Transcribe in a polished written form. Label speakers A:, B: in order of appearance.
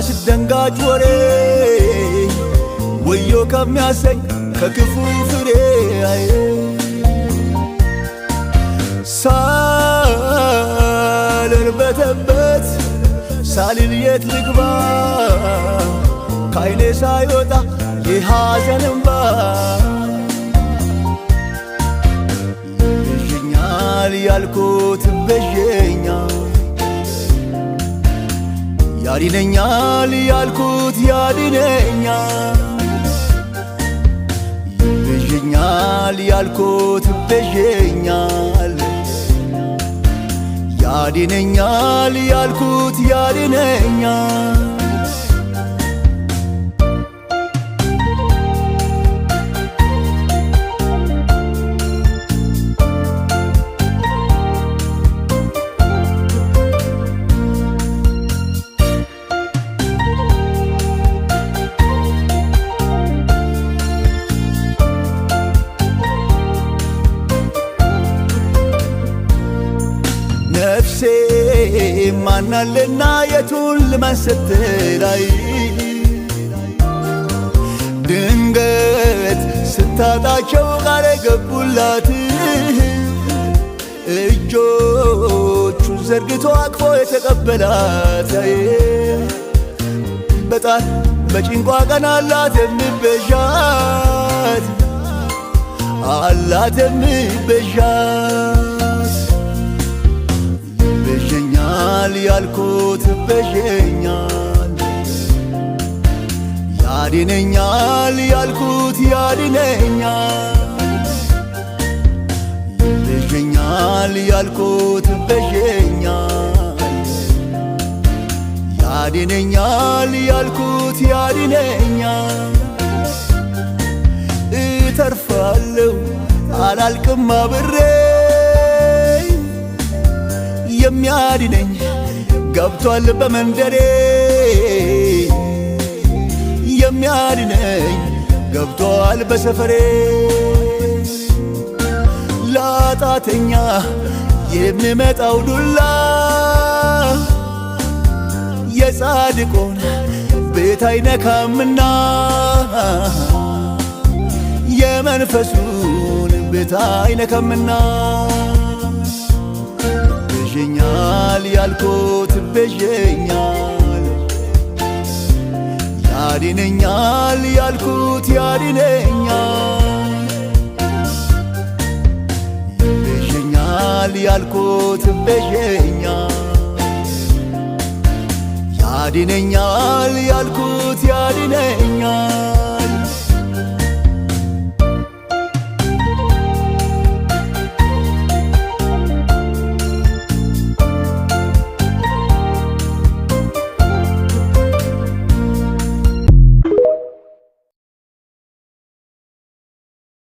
A: ካስደንጋጭ ወሬ ወዮ ከሚያሰኝ ከክፉ ፍሬ ሳልርበተበት ሳልል የት ልግባ ከዓይኔ ሳይወጣ የሐዘን እንባ ይቤዠኛል ያልኩት ይቤዠኛል ያድነኛል ያልኩት ያድነኛል ይቤዠኛል ያልኩት ይቤዠኛል ያድነኛል ያልኩት ያድነኛል ነፍሴ ማናለና የቱን ልመሰትላይ ድንገት ስታጣቸው ቃል የገቡላት እጆቹን ዘርግቶ አቅፎ የተቀበላት በጣር በጭንቋ ቀን አላት የሚቤዣት አላት የሚቤዣት ይቤዠኛል ያልኩት ይቤዠኛል ያድነኛል ያልኩት ያድነኛል ይቤዠኛል ያልኩት ይቤዠኛል ያድነኛል ያልኩት ያድነኛል እተርፋለሁ አላልቅም አብሬ የሚያድነኝ ገብቷል በመንደሬ የሚያድነኝ ገብቷል በሰፈሬ ላጣተኛ የሚመጣው ዱላ የጻድቁን ቤት አይነካምና የመንፈሱን ቤት አይነካምና ይቤዠኛል ያልኩት ይቤዠኛል ያድነኛል ያልኩት ያድነኛል ይቤዠኛል ያልኩት ይቤዠኛል ያድነኛል ያልኩት ያድነኛል